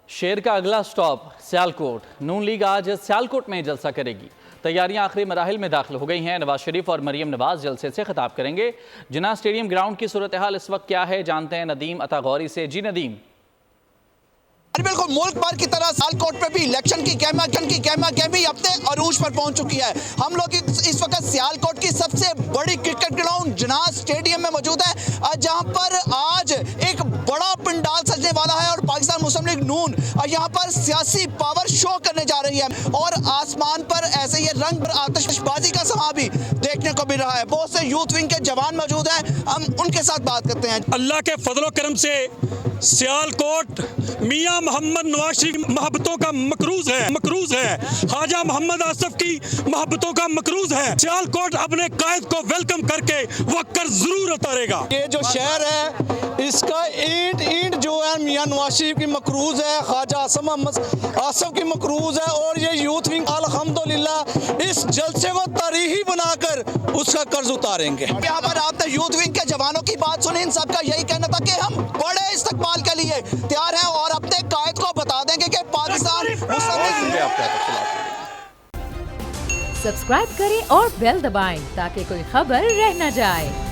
शेर का अगला स्टॉप सियालकोट। नून लीग आज सियालकोट में जलसा करेगी। तैयारियां आखिरी मराहिल में दाखिल हो गई हैं। नवाज शरीफ और मरियम नवाज जलसे से खिताब करेंगे। जिन्ना स्टेडियम ग्राउंड की सूरत हाल इस वक्त क्या है, जानते हैं नदीम अता गौरी से। जी नदीम। बिल्कुल मुल्क भर की तरह सियालकोट पे भी इलेक्शन की कहमा अपने अरूज पर पहुंच चुकी है। हम लोग इस वक्त सियालकोट की सबसे बड़ी क्रिकेट ग्राउंड जिन्ना स्टेडियम में मौजूद है, जहां पर आज एक बड़ा पंडाल सजने वाला है और पाकिस्तान मुस्लिम लीग नून यहां पर सियासी पावर शो करने जा रही है। और आसमान पर ऐसे ये रंग आतिशबाजी का समा भी देखने को मिल रहा है। बहुत से यूथ विंग के जवान मौजूद हैं, हम उनके साथ बात करते हैं। अल्लाह के फजलो करम से सियालकोट मियां मोहम्मद नवाज शरीफ की मोहब्बतों का मकरूज है। ख्वाजा मोहम्मद आसफ की मोहब्बतों का मकरूज है। सियालकोट अपने कायद को वेलकम करके वक्कर जरूर उतारेगा। ये जो शहर है इसका ईंट जो है मियां नवाज शरीफ की मकरूज है, ख्वाजा आसफ की मकरूज है। और ये यूथ विंग अल्हम्दुलिल्लाह इस जलसे को तारीखी बनाकर उसका कर्ज उतारेंगे। यहाँ पर आपने यूथ विंग के जवानों की बात सुनी, इन सबका यही कहना था कि हम बड़े इस्तकबाल के लिए तैयार हैं और अपने कायद को बता देंगे कि पाकिस्तान सब्सक्राइब करें और बेल दबाएं ताकि कोई खबर रह न जाए।